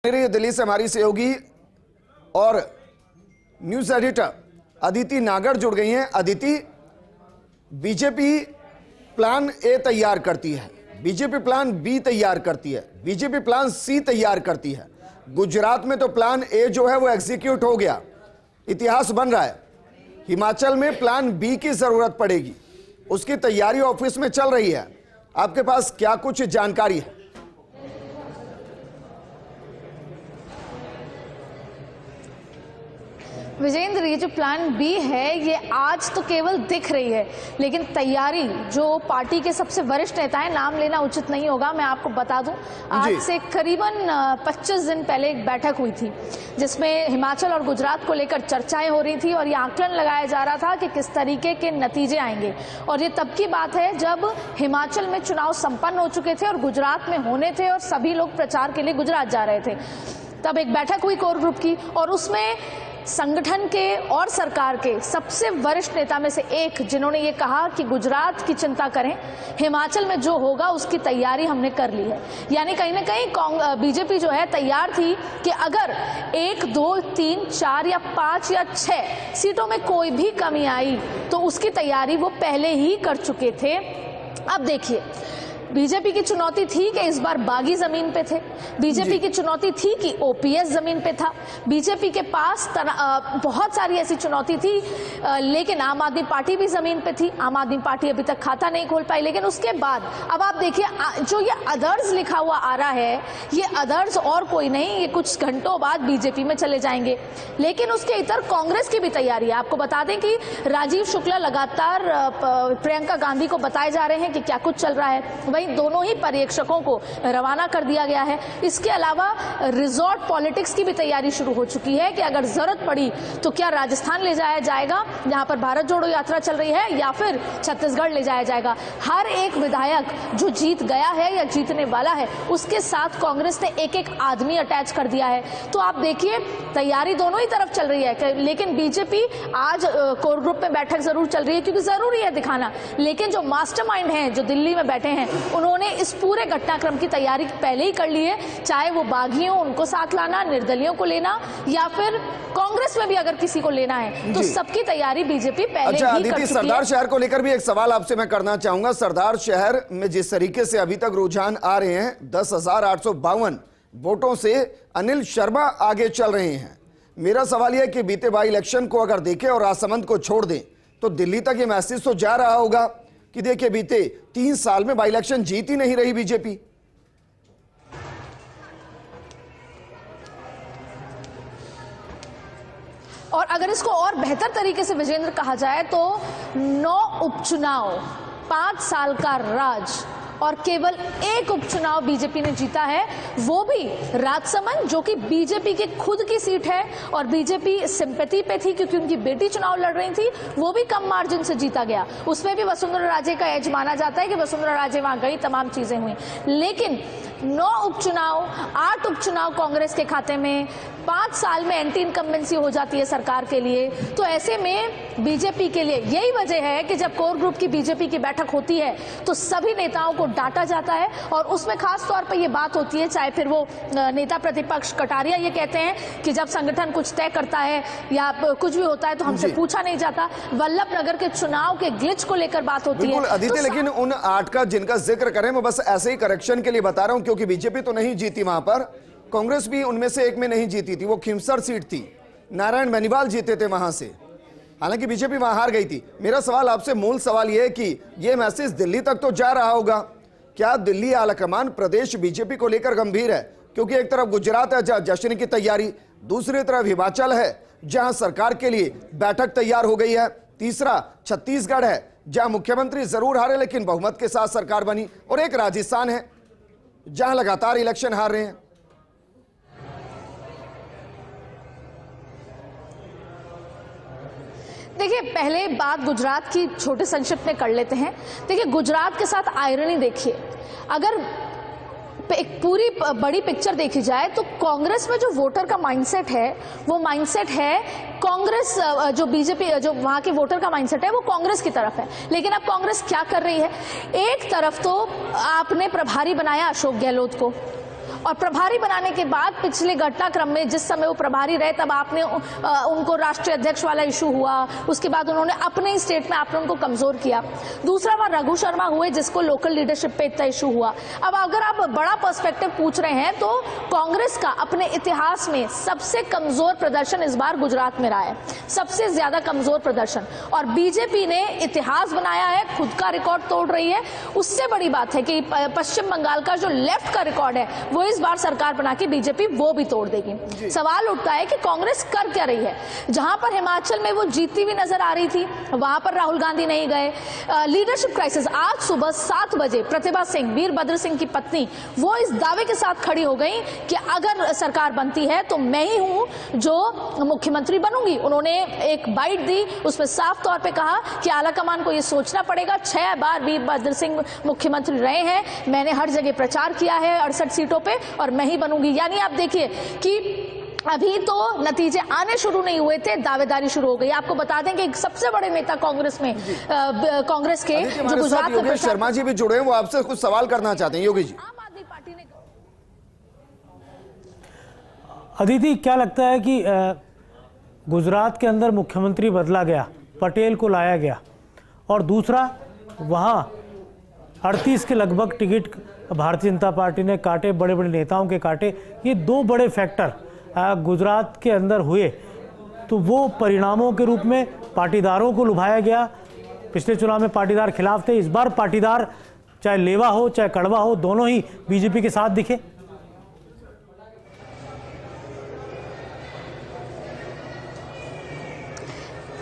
दिल्ली से हमारी सहयोगी और न्यूज एडिटर अदिति नागर जुड़ गई हैं। अदिति, बीजेपी प्लान ए तैयार करती है, बीजेपी प्लान बी तैयार करती है, बीजेपी प्लान सी तैयार करती है। गुजरात में तो प्लान ए जो है वो एग्जीक्यूट हो गया, इतिहास बन रहा है। हिमाचल में प्लान बी की जरूरत पड़ेगी, उसकी तैयारी ऑफिस में चल रही है। आपके पास क्या कुछ जानकारी है? विजेंद्र, ये जो प्लान बी है ये आज तो केवल दिख रही है, लेकिन तैयारी जो पार्टी के सबसे वरिष्ठ नेता है, नाम लेना उचित नहीं होगा, मैं आपको बता दूं, आज से करीबन 25 दिन पहले एक बैठक हुई थी जिसमें हिमाचल और गुजरात को लेकर चर्चाएं हो रही थी और ये आकलन लगाया जा रहा था कि किस तरीके के नतीजे आएंगे। और ये तब की बात है जब हिमाचल में चुनाव संपन्न हो चुके थे और गुजरात में होने थे और सभी लोग प्रचार के लिए गुजरात जा रहे थे। तब एक बैठक हुई कोर ग्रुप की और उसमें संगठन के और सरकार के सबसे वरिष्ठ नेता में से एक, जिन्होंने ये कहा कि गुजरात की चिंता करें, हिमाचल में जो होगा उसकी तैयारी हमने कर ली है। यानी कहीं ना कहीं बीजेपी जो है तैयार थी कि अगर 1, 2, 3, 4 या 5 या 6 सीटों में कोई भी कमी आई तो उसकी तैयारी वो पहले ही कर चुके थे। अब देखिए, बीजेपी की चुनौती थी कि इस बार बागी जमीन पे थे, बीजेपी की चुनौती थी कि ओपीएस जमीन पे था, बीजेपी के पास बहुत सारी ऐसी चुनौती थी, लेकिन आम आदमी पार्टी भी जमीन पे थी। आम आदमी पार्टी अभी तक खाता नहीं खोल पाई। लेकिन उसके बाद अब आप देखिए, जो ये अदर्स लिखा हुआ आ रहा है, ये अदर्स और कोई नहीं, ये कुछ घंटों बाद बीजेपी में चले जाएंगे। लेकिन उसके इतर कांग्रेस की भी तैयारी है। आपको बता दें कि राजीव शुक्ला लगातार प्रियंका गांधी को बताए जा रहे हैं कि क्या कुछ चल रहा है। वहीं दोनों ही पर्यवेक्षकों को रवाना कर दिया गया है। इसके अलावा रिजॉर्ट पॉलिटिक्स की भी तैयारी शुरू हो चुकी है कि अगर जरूरत पड़ी तो क्या राजस्थान ले जाया जाएगा, जहां पर भारत जोड़ो यात्रा चल रही है, या फिर छत्तीसगढ़ ले जाया जाएगा। हर एक विधायक जो जीत गया है या जीतने वाला है, उसके साथ कांग्रेस ने एक एक आदमी अटैच कर दिया है। तो आप देखिए, तैयारी दोनों ही तरफ चल रही है। लेकिन बीजेपी आज कोर ग्रुप में बैठक जरूर चल रही है क्योंकि जरूरी है दिखाना। लेकिन जो मास्टरमाइंड हैं, जो दिल्ली में बैठे हैं, उन्होंने इस पूरे घटनाक्रम की तैयारी पहले ही कर ली है। चाहे वो बागियों, उनको साथ लाना, निर्दलियों को लेना, या फिर कांग्रेस में भी अगर किसी को लेना है, तो सबकी तैयारी बीजेपी पहले ही कर चुकी है। सरदार शहर को लेकर भी एक सवाल आपसे मैं करना चाहूंगा। सरदार शहर में जिस तरीके से अभी तक रुझान आ रहे हैं, 10,852 वोटों से अनिल शर्मा आगे चल रहे हैं। मेरा सवाल यह है कि बीते बाई इलेक्शन को अगर देखें और राजसमंद को छोड़ दें तो दिल्ली तक ये मैसेज तो जा रहा होगा कि देखिए, बीते 3 साल में बाई इलेक्शन जीत ही नहीं रही बीजेपी। और अगर इसको और बेहतर तरीके से विजेंद्र कहा जाए तो 9 उपचुनाव, 5 साल का राज, और केवल 1 उपचुनाव बीजेपी ने जीता है, वो भी राजसमंद, जो कि बीजेपी की खुद की सीट है और बीजेपी सिंपैथी पे थी क्योंकि उनकी बेटी चुनाव लड़ रही थी, वो भी कम मार्जिन से जीता गया। उसमें भी वसुंधरा राजे का एज माना जाता है कि वसुंधरा राजे वहां गई, तमाम चीजें हुई। लेकिन 9 उपचुनाव, 8 उपचुनाव कांग्रेस के खाते में, 5 साल में एंटी इनकम्बेंसी हो जाती है सरकार के लिए। तो ऐसे में बीजेपी के लिए यही वजह है कि जब कोर ग्रुप की बीजेपी की बैठक होती है तो सभी नेताओं को डांटा जाता है और उसमें खास तौर पर यह बात होती है, चाहे फिर वो नेता प्रतिपक्ष कटारिया ये कहते हैं कि जब संगठन कुछ तय करता है या कुछ भी होता है तो हमसे पूछा नहीं जाता। वल्लभ नगर के चुनाव के ग्लिच को लेकर बात होती है। अदिति, लेकिन उन 8 का जिनका जिक्र करें, मैं बस ऐसे ही करेक्शन के लिए बता रहा हूं क्योंकि बीजेपी तो नहीं जीती वहां पर, कांग्रेस भी उनमें से एक में नहीं जीती थी। वो खिमसर सीट थी, नारायण बेनीवाल जीते थे वहां से, हालांकि बीजेपी वहां हार गई थी। मेरा सवाल आपसे, मूल सवाल यह है कि यह मैसेज दिल्ली तक तो जा रहा होगा, क्या दिल्ली आलाकमान प्रदेश बीजेपी को लेकर गंभीर है? क्योंकि एक तरफ गुजरात है जहां जश्न की तैयारी, दूसरी तरफ हिमाचल है जहां सरकार के लिए बैठक तैयार हो गई है, तीसरा छत्तीसगढ़ है जहां मुख्यमंत्री जरूर हारे लेकिन बहुमत के साथ सरकार बनी, और एक राजस्थान है जहां लगातार इलेक्शन हार रहे हैं। देखिए, पहले बात गुजरात की छोटे संक्षिप्त में कर लेते हैं। देखिए, गुजरात के साथ आयरनी देखिए, अगर एक पूरी बड़ी पिक्चर देखी जाए तो कांग्रेस में जो वोटर का माइंडसेट है, वो माइंडसेट है कांग्रेस, जो बीजेपी, जो वहां के वोटर का माइंडसेट है वो कांग्रेस की तरफ है। लेकिन अब कांग्रेस क्या कर रही है, एक तरफ तो आपने प्रभारी बनाया अशोक गहलोत को, और प्रभारी बनाने के बाद पिछले घटनाक्रम में जिस समय वो प्रभारी रहे तब आपने उनको राष्ट्रीय अध्यक्ष वाला इशू हुआ, उसके बाद उन्होंने अपने ही स्टेट में आपने उनको कमजोर किया। दूसरा बार रघु शर्मा हुए जिसको लोकल लीडरशिप पे इतना इशू हुआ। अब अगर आप बड़ा पर्सपेक्टिव पूछ रहे हैं तो कांग्रेस का अपने इतिहास में सबसे कमजोर प्रदर्शन इस बार गुजरात में रहा है, सबसे ज्यादा कमजोर प्रदर्शन। और बीजेपी ने इतिहास बनाया है, खुद का रिकॉर्ड तोड़ रही है। उससे बड़ी बात है कि पश्चिम बंगाल का जो लेफ्ट का रिकॉर्ड है वो इस बार सरकार बना के बीजेपी वो भी तोड़ देगी। सवाल उठता है कि कांग्रेस कर क्या रही है। जहां पर हिमाचल में वो जीतती हुई नजर आ रही थी वहां पर राहुल गांधी नहीं गए। लीडरशिप क्राइसिस, आज सुबह 7 बजे प्रतिभा सिंह, वीरभद्र सिंह की पत्नी, वो इस दावे के साथ खड़ी हो गई कि अगर सरकार बनती है तो मैं ही हूं जो मुख्यमंत्री बनूंगी। उन्होंने एक बाइट दी, उसमें साफ तौर पे कहा कि आलाकमान को ये सोचना पड़ेगा, 6 बार वीरभद्र सिंह मुख्यमंत्री रहे हैं, मैंने हर जगह प्रचार किया है 68 सीटों पे और मैं ही बनूंगी। यानी आप देखिए कि अभी तो नतीजे आने शुरू नहीं हुए थे, दावेदारी शुरू हो गई। आपको बता दें कि एक सबसे बड़े नेता कांग्रेस में, कांग्रेस के जो गुजरात में, शर्मा जी भी जुड़े हैं, वो आपसे कुछ सवाल करना चाहते हैं। योगी जी, आम आदमी पार्टी ने, अदिति क्या लगता है कि गुजरात के अंदर मुख्यमंत्री बदला गया, पटेल को लाया गया, और दूसरा वहाँ 38 के लगभग टिकट भारतीय जनता पार्टी ने काटे, बड़े बड़े नेताओं के काटे, ये 2 बड़े फैक्टर गुजरात के अंदर हुए, तो वो परिणामों के रूप में पाटीदारों को लुभाया गया। पिछले चुनाव में पाटीदार खिलाफ थे, इस बार पाटीदार चाहे लेवा हो चाहे कड़वा हो दोनों ही बीजेपी के साथ दिखे।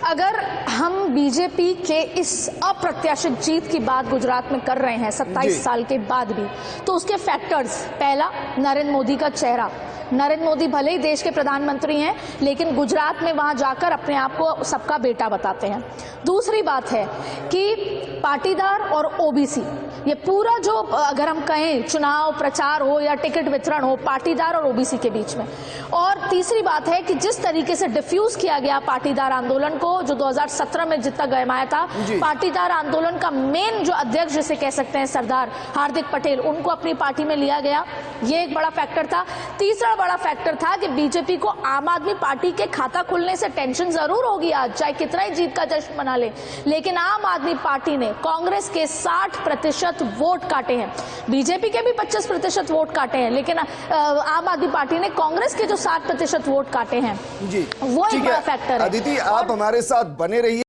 अगर हम बीजेपी के इस अप्रत्याशित जीत की बात गुजरात में कर रहे हैं 27 साल के बाद भी, तो उसके फैक्टर्स, पहला नरेंद्र मोदी का चेहरा। नरेंद्र मोदी भले ही देश के प्रधानमंत्री हैं लेकिन गुजरात में वहां जाकर अपने आप को सबका बेटा बताते हैं। दूसरी बात है कि पाटीदार और ओबीसी, ये पूरा जो अगर हम कहें चुनाव प्रचार हो या टिकट वितरण हो, पाटीदार और ओबीसी के बीच में। और तीसरी बात है कि जिस तरीके से डिफ्यूज किया गया पाटीदार आंदोलन को, जो 2017 में जितना गरमाया था, पाटीदार आंदोलन का मेन जो अध्यक्ष जिसे कह सकते हैं सरदार हार्दिक पटेल, उनको अपनी पार्टी में लिया गया, ये एक बड़ा फैक्टर था। तीसरा बड़ा फैक्टर था कि बीजेपी को आम आदमी पार्टी के खाता खुलने से टेंशन जरूर होगी आज, चाहे कितना ही जीत का जश्न मना ले, लेकिन आम आदमी पार्टी ने कांग्रेस के 60% वोट काटे हैं, बीजेपी के भी 25% वोट काटे हैं, लेकिन आम आदमी पार्टी ने कांग्रेस के जो 60% वोट काटे हैं, वो एक बड़ा फैक्टर है। अदिति, आप हमारे साथ बने रहिए।